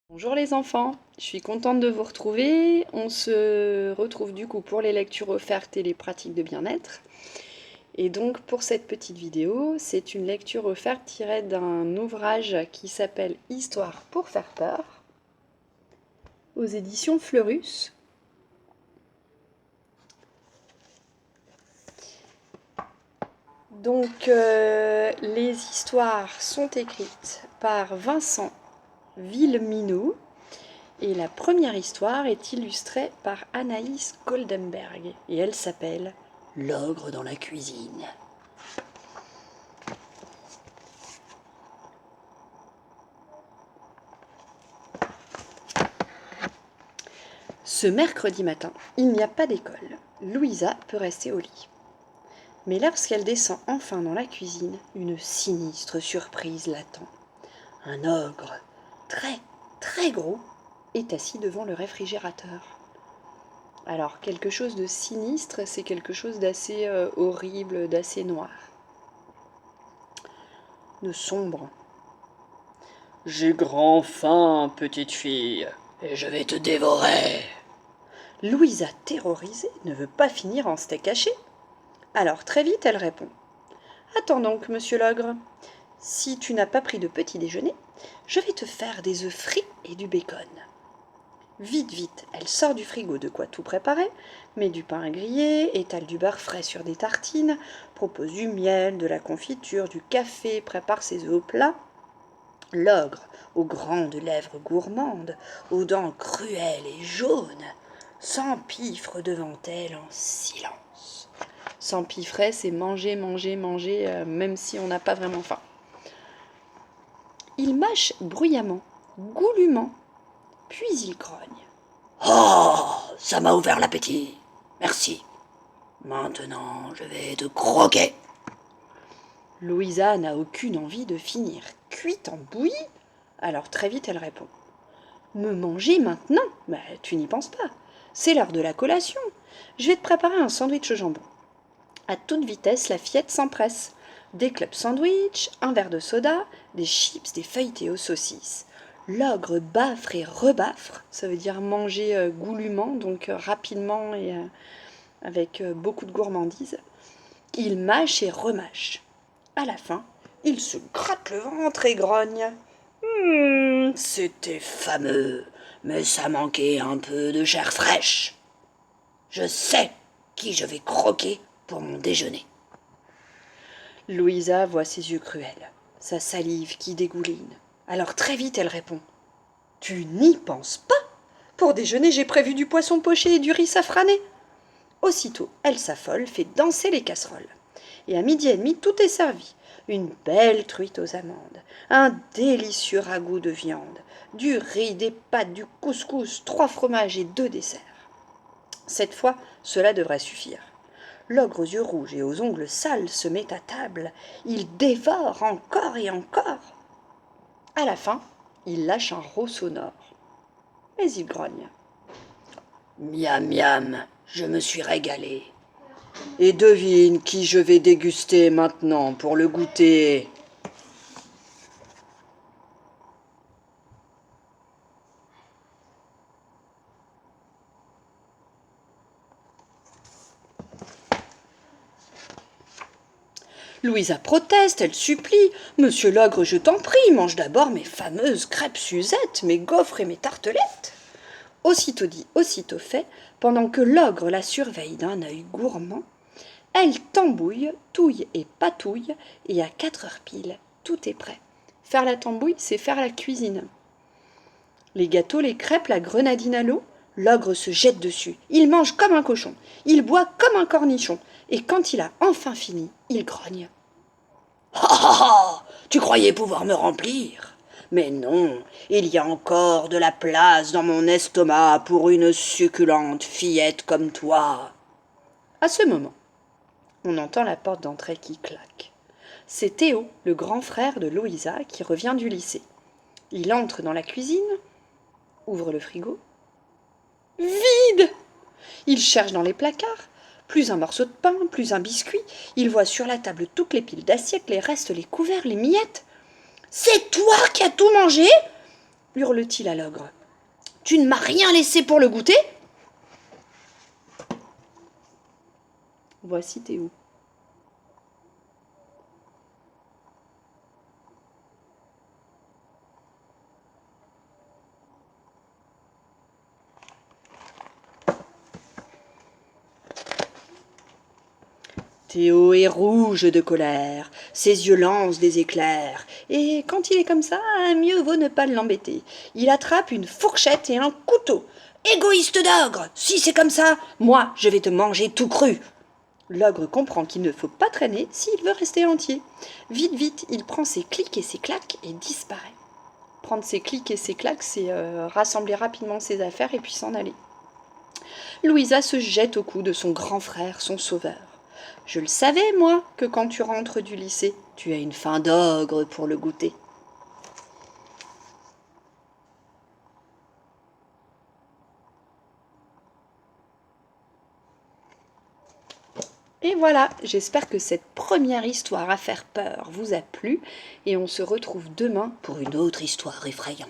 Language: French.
Bonjour les enfants, je suis contente de vous retrouver. On se retrouve du coup pour les lectures offertes et les pratiques de bien-être. Et donc pour cette petite vidéo, c'est une lecture offerte tirée d'un ouvrage qui s'appelle Histoire pour faire peur, aux éditions Fleurus. Donc les histoires sont écrites par Vincent Villemineau. Et la première histoire est illustrée par Anaïs Goldenberg et elle s'appelle L'ogre dans la cuisine. Ce mercredi matin, il n'y a pas d'école. Louisa peut rester au lit. Mais lorsqu'elle descend enfin dans la cuisine, une sinistre surprise l'attend. Un ogre, très gros, est assis devant le réfrigérateur. Alors, quelque chose de sinistre, c'est quelque chose d'assez horrible, d'assez noir, de sombre. J'ai grand faim, petite fille, et je vais te dévorer. Louisa, terrorisée, ne veut pas finir en steak haché. Alors très vite, elle répond. Attends donc, monsieur l'ogre. Si tu n'as pas pris de petit déjeuner, je vais te faire des œufs frits et du bacon. Vite, elle sort du frigo de quoi tout préparer, met du pain à griller, étale du beurre frais sur des tartines, propose du miel, de la confiture, du café, prépare ses œufs au plat. L'ogre, aux grandes lèvres gourmandes, aux dents cruelles et jaunes, s'empiffre devant elle en silence. S'empiffrer, c'est manger, même si on n'a pas vraiment faim. Il mâche bruyamment, goulûment, puis il grogne. Oh, ça m'a ouvert l'appétit. Merci. Maintenant, je vais te croquer. Louisa n'a aucune envie de finir cuite en bouillie, alors très vite elle répond. Me manger maintenant? Mais tu n'y penses pas. C'est l'heure de la collation. Je vais te préparer un sandwich au jambon. À toute vitesse, la fillette s'empresse. Des clubs sandwich, un verre de soda, des chips, des feuilletés aux saucisses. L'ogre baffre et rebaffre, ça veut dire manger goulûment, donc rapidement et avec beaucoup de gourmandise. Il mâche et remâche. À la fin, il se gratte le ventre et grogne. C'était fameux, mais ça manquait un peu de chair fraîche. Je sais qui je vais croquer pour mon déjeuner. Louisa voit ses yeux cruels, sa salive qui dégouline. Alors très vite elle répond. Tu n'y penses pas? Pour déjeuner, j'ai prévu du poisson poché et du riz safrané. Aussitôt, elle s'affole, fait danser les casseroles. Et à 12h30, tout est servi. Une belle truite aux amandes, un délicieux ragoût de viande, du riz, des pâtes, du couscous, 3 fromages et 2 desserts. Cette fois, cela devrait suffire. L'ogre aux yeux rouges et aux ongles sales se met à table. Il dévore encore et encore. À la fin, il lâche un rot sonore. Mais il grogne. Miam miam, je me suis régalé. Et devine qui je vais déguster maintenant pour le goûter. Louisa proteste, elle supplie. Monsieur l'ogre, je t'en prie, mange d'abord mes fameuses crêpes Suzette, mes gaufres et mes tartelettes. Aussitôt dit, aussitôt fait, pendant que l'ogre la surveille d'un œil gourmand, elle tambouille, touille et patouille, et à 4 heures pile, tout est prêt. Faire la tambouille, c'est faire la cuisine. Les gâteaux, les crêpes, la grenadine à l'eau, l'ogre se jette dessus. Il mange comme un cochon, il boit comme un cornichon, et quand il a enfin fini, il grogne. Ah, tu croyais pouvoir me remplir? Mais non, il y a encore de la place dans mon estomac pour une succulente fillette comme toi. À ce moment, on entend la porte d'entrée qui claque. C'est Théo, le grand frère de Louisa, qui revient du lycée. Il entre dans la cuisine, ouvre le frigo. Vide! Il cherche dans les placards. Plus un morceau de pain, plus un biscuit. Il voit sur la table toutes les piles d'assiettes, les restes, les couverts, les miettes. C'est toi qui as tout mangé? hurle-t-il à l'ogre. Tu ne m'as rien laissé pour le goûter? Voici Théo. Théo est rouge de colère, ses yeux lancent des éclairs, et quand il est comme ça, mieux vaut ne pas l'embêter. Il attrape une fourchette et un couteau. Égoïste d'ogre, si c'est comme ça, moi je vais te manger tout cru. L'ogre comprend qu'il ne faut pas traîner s'il veut rester entier. Vite, vite, il prend ses clics et ses claques et disparaît. Prendre ses clics et ses claques, c'est rassembler rapidement ses affaires et puis s'en aller. Louisa se jette au cou de son grand frère, son sauveur. Je le savais, moi, que quand tu rentres du lycée, Tu as une faim d'ogre pour le goûter. Et voilà, j'espère que cette première histoire à faire peur vous a plu et on se retrouve demain Pour une autre histoire effrayante.